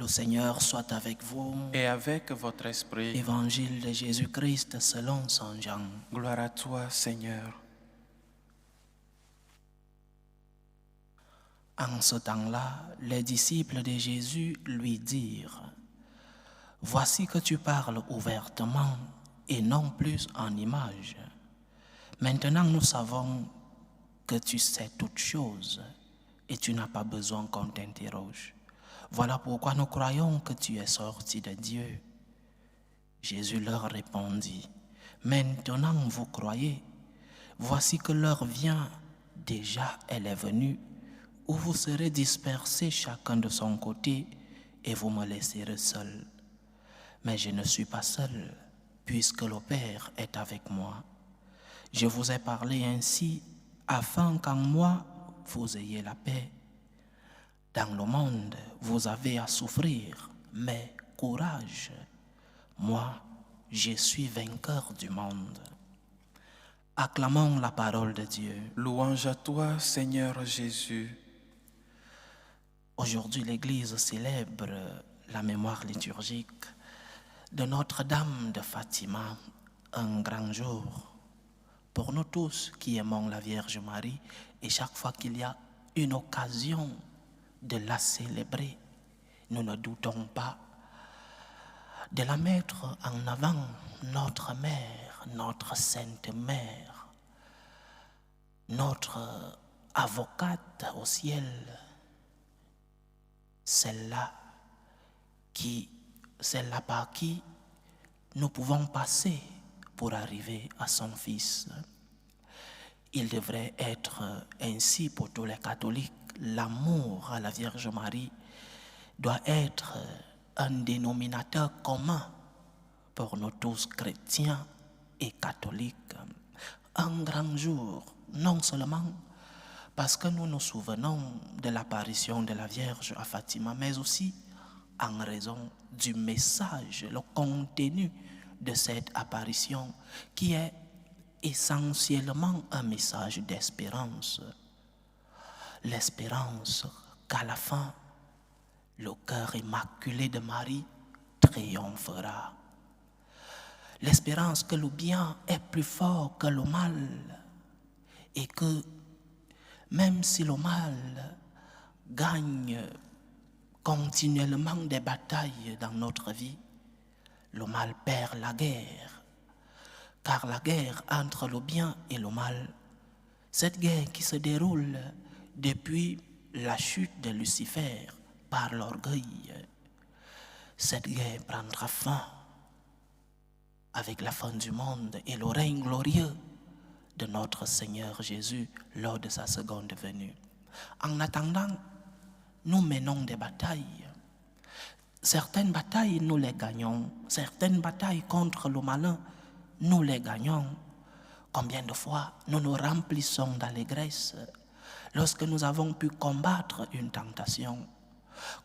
Le Seigneur soit avec vous. Et avec votre esprit. Évangile de Jésus-Christ selon Saint Jean. Gloire à toi, Seigneur. En ce temps-là, les disciples de Jésus lui dirent: Voici que tu parles ouvertement et non plus en images. Maintenant nous savons que tu sais toutes choses et tu n'as pas besoin qu'on t'interroge. Voilà pourquoi nous croyons que tu es sorti de Dieu. Jésus leur répondit: Maintenant vous croyez. Voici que l'heure vient, déjà elle est venue, où vous serez dispersés chacun de son côté et vous me laisserez seul. Mais je ne suis pas seul, puisque le Père est avec moi. Je vous ai parlé ainsi, afin qu'en moi vous ayez la paix. Dans le monde, vous avez à souffrir, mais courage. Moi, je suis vainqueur du monde. Acclamons la parole de Dieu. Louange à toi, Seigneur Jésus. Aujourd'hui, l'Église célèbre la mémoire liturgique de Notre-Dame de Fatima, un grand jour pour nous tous qui aimons la Vierge Marie, et chaque fois qu'il y a une occasion de la célébrer, nous ne doutons pas de la mettre en avant, notre Mère, notre Sainte Mère, notre avocate au ciel, celle-là par qui nous pouvons passer pour arriver à son Fils. Il devrait être ainsi pour tous les catholiques. L'amour à la Vierge Marie doit être un dénominateur commun pour nous tous chrétiens et catholiques. Un grand jour, non seulement parce que nous nous souvenons de l'apparition de la Vierge à Fatima, mais aussi en raison du message, le contenu de cette apparition qui est essentiellement un message d'espérance. L'espérance qu'à la fin, le cœur immaculé de Marie triomphera. L'espérance que le bien est plus fort que le mal et que même si le mal gagne continuellement des batailles dans notre vie, le mal perd la guerre. Car la guerre entre le bien et le mal, cette guerre qui se déroule depuis la chute de Lucifer par l'orgueil, cette guerre prendra fin avec la fin du monde et le règne glorieux de notre Seigneur Jésus lors de sa seconde venue. En attendant, nous menons des batailles. Certaines batailles, nous les gagnons. Certaines batailles contre le malin, nous les gagnons. Combien de fois nous nous remplissons d'allégresse lorsque nous avons pu combattre une tentation?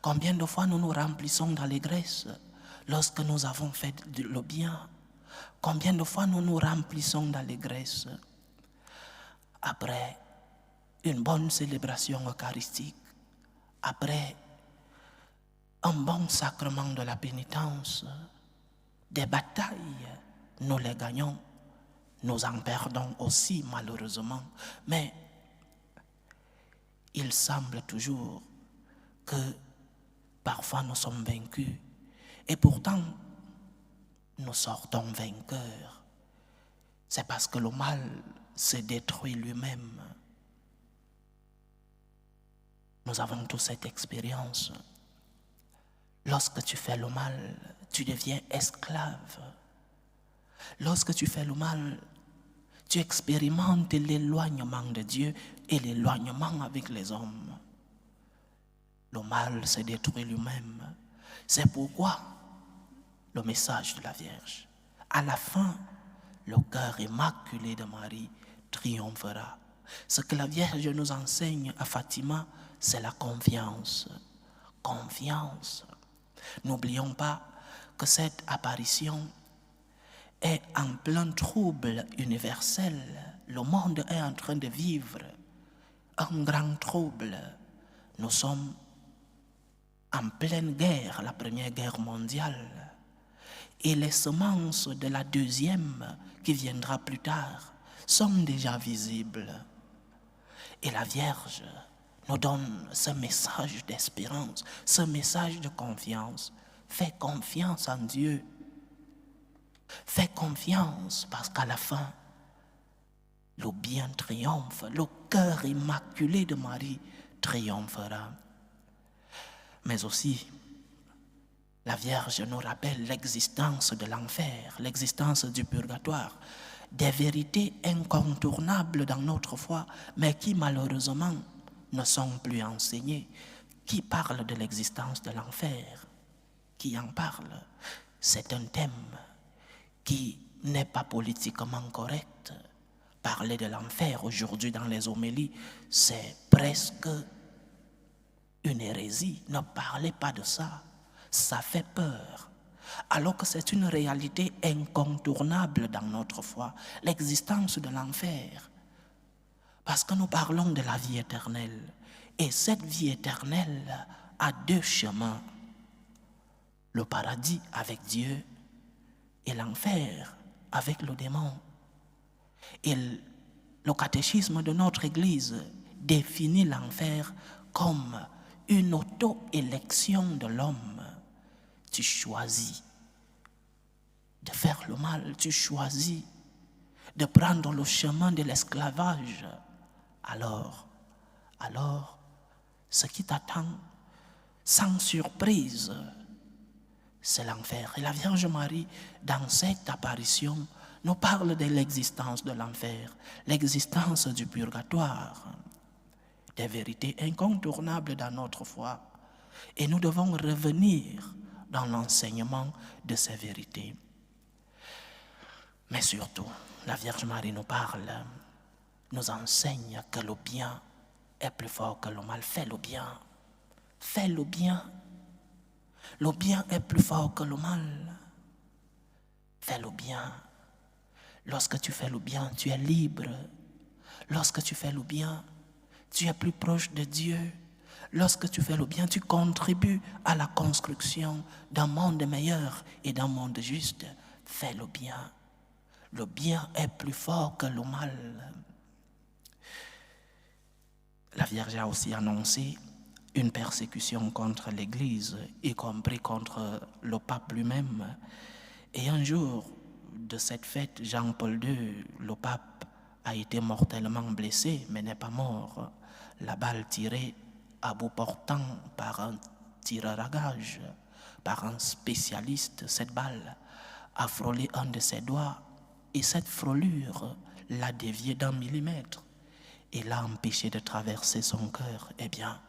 Combien de fois nous nous remplissons d'allégresse lorsque nous avons fait le bien? Combien de fois nous nous remplissons d'allégresse après une bonne célébration eucharistique, après un bon sacrement de la pénitence? Des batailles, nous les gagnons, nous en perdons aussi malheureusement, mais il semble toujours que parfois nous sommes vaincus et pourtant nous sortons vainqueurs. C'est parce que le mal se détruit lui-même. Nous avons tous cette expérience. Lorsque tu fais le mal, tu deviens esclave. Lorsque tu fais le mal, tu expérimentes l'éloignement de Dieu et l'éloignement avec les hommes. Le mal se détruit lui-même. C'est pourquoi le message de la Vierge, à la fin, le cœur immaculé de Marie triomphera. Ce que la Vierge nous enseigne à Fatima, c'est la confiance. Confiance. N'oublions pas que cette apparition est en plein trouble universel. Le monde est en train de vivre un grand trouble. Nous sommes en pleine guerre, la Première Guerre mondiale, et les semences de la deuxième qui viendra plus tard sont déjà visibles. Et la Vierge nous donne ce message d'espérance, ce message de confiance. Fais confiance en Dieu. Fais confiance parce qu'à la fin, le bien triomphe, le cœur immaculé de Marie triomphera. Mais aussi, la Vierge nous rappelle l'existence de l'enfer, l'existence du purgatoire, des vérités incontournables dans notre foi, mais qui malheureusement ne sont plus enseignées. Qui parle de l'existence de l'enfer? Qui en parle? C'est un thème qui n'est pas politiquement correct. Parler de l'enfer aujourd'hui dans les homélies, c'est presque une hérésie. Ne parlez pas de ça. Ça fait peur. Alors que c'est une réalité incontournable dans notre foi, l'existence de l'enfer. Parce que nous parlons de la vie éternelle. Et cette vie éternelle a deux chemins. Le paradis avec Dieu et l'enfer avec le démon. Et le catéchisme de notre Église définit l'enfer comme une auto-élection de l'homme. Tu choisis de faire le mal, tu choisis de prendre le chemin de l'esclavage. Alors, ce qui t'attend, sans surprise, c'est l'enfer. Et la Vierge Marie, dans cette apparition, nous parle de l'existence de l'enfer, l'existence du purgatoire, des vérités incontournables dans notre foi. Et nous devons revenir dans l'enseignement de ces vérités. Mais surtout, la Vierge Marie nous parle, nous enseigne que le bien est plus fort que le mal. Fais le bien. Fais le bien. Le bien est plus fort que le mal. Fais le bien. Lorsque tu fais le bien, tu es libre. Lorsque tu fais le bien, tu es plus proche de Dieu. Lorsque tu fais le bien, tu contribues à la construction d'un monde meilleur et d'un monde juste. Fais le bien. Le bien est plus fort que le mal. La Vierge a aussi annoncé une persécution contre l'Église, y compris contre le pape lui-même. Et un jour de cette fête, Jean-Paul II, le pape, a été mortellement blessé, mais n'est pas mort. La balle tirée à bout portant par un tireur à gage, par un spécialiste, cette balle a frôlé un de ses doigts et cette frôlure l'a dévié d'1 millimètre et l'a empêché de traverser son cœur. Eh bien,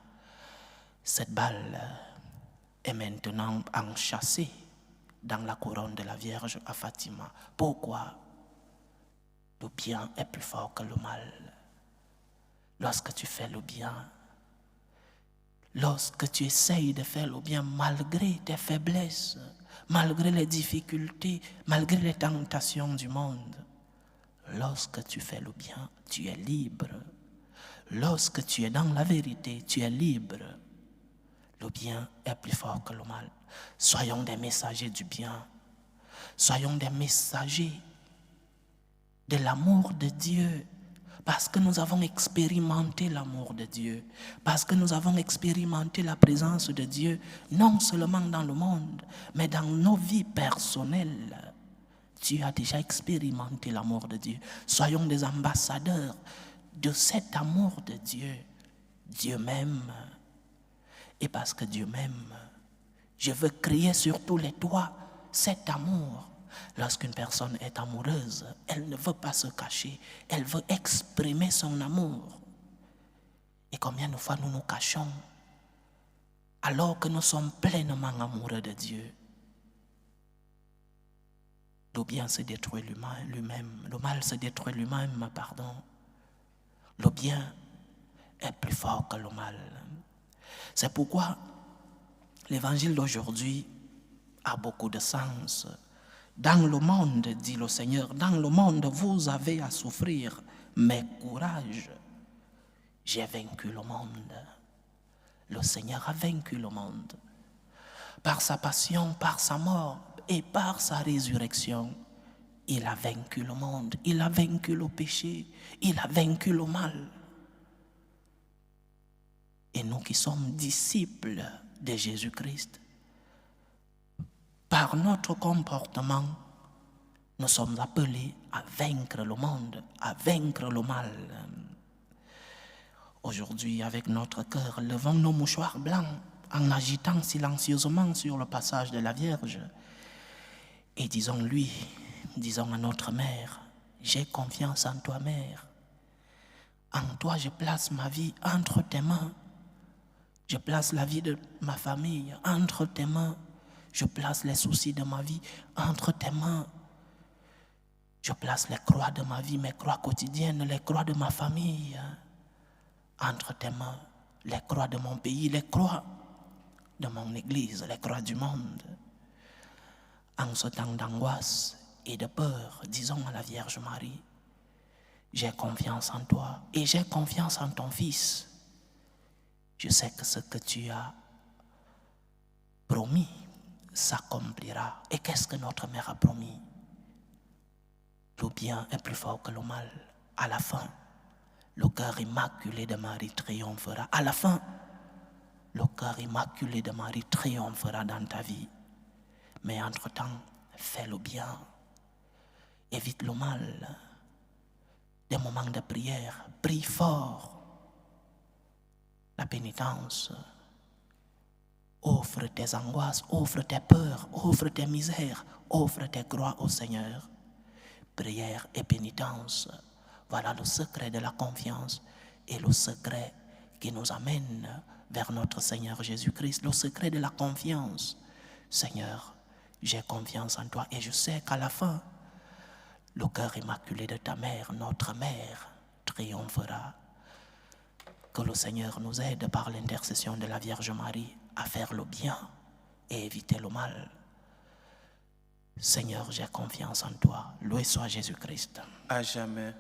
cette balle est maintenant enchâssée dans la couronne de la Vierge à Fatima. Pourquoi? Le bien est plus fort que le mal. Lorsque tu fais le bien, lorsque tu essayes de faire le bien malgré tes faiblesses, malgré les difficultés, malgré les tentations du monde, lorsque tu fais le bien, tu es libre. Lorsque tu es dans la vérité, tu es libre. Le bien est plus fort que le mal. Soyons des messagers du bien. Soyons des messagers de l'amour de Dieu. Parce que nous avons expérimenté l'amour de Dieu. Parce que nous avons expérimenté la présence de Dieu, non seulement dans le monde, mais dans nos vies personnelles. Tu as déjà expérimenté l'amour de Dieu. Soyons des ambassadeurs de cet amour de Dieu. Dieu m'aime. Et parce que Dieu m'aime, je veux crier sur tous les toits cet amour. Lorsqu'une personne est amoureuse, elle ne veut pas se cacher, elle veut exprimer son amour. Et combien de fois nous nous cachons alors que nous sommes pleinement amoureux de Dieu? Le bien se détruit lui-même, le mal se détruit lui-même, pardon. Le bien est plus fort que le mal. C'est pourquoi l'évangile d'aujourd'hui a beaucoup de sens. Dans le monde, dit le Seigneur, dans le monde, vous avez à souffrir, mais courage, j'ai vaincu le monde. Le Seigneur a vaincu le monde. par sa passion, par sa mort et par sa résurrection, il a vaincu le monde, il a vaincu le péché, il a vaincu le mal. Et nous qui sommes disciples de Jésus-Christ, par notre comportement, nous sommes appelés à vaincre le monde, à vaincre le mal. Aujourd'hui, avec notre cœur, levons nos mouchoirs blancs en agitant silencieusement sur le passage de la Vierge et disons-lui, disons à notre mère, j'ai confiance en toi, mère. En toi, je place ma vie entre tes mains. Je place la vie de ma famille entre tes mains. Je place les soucis de ma vie entre tes mains. Je place les croix de ma vie, mes croix quotidiennes, les croix de ma famille entre tes mains. Les croix de mon pays, les croix de mon église, les croix du monde. En ce temps d'angoisse et de peur, disons à la Vierge Marie, j'ai confiance en toi et j'ai confiance en ton Fils. Je sais que ce que tu as promis s'accomplira. Et qu'est-ce que notre mère a promis? Le bien est plus fort que le mal. À la fin, le cœur immaculé de Marie triomphera. À la fin, le cœur immaculé de Marie triomphera dans ta vie. Mais entre-temps, fais le bien. Évite le mal. Des moments de prière, prie fort. La pénitence, offre tes angoisses, offre tes peurs, offre tes misères, offre tes croix au Seigneur. Prière et pénitence, voilà le secret de la confiance et le secret qui nous amène vers notre Seigneur Jésus-Christ, le secret de la confiance. Seigneur, j'ai confiance en toi et je sais qu'à la fin, le cœur immaculé de ta mère, notre mère, triomphera. Que le Seigneur nous aide par l'intercession de la Vierge Marie à faire le bien et éviter le mal. Seigneur, j'ai confiance en toi. Loué soit Jésus-Christ. À jamais.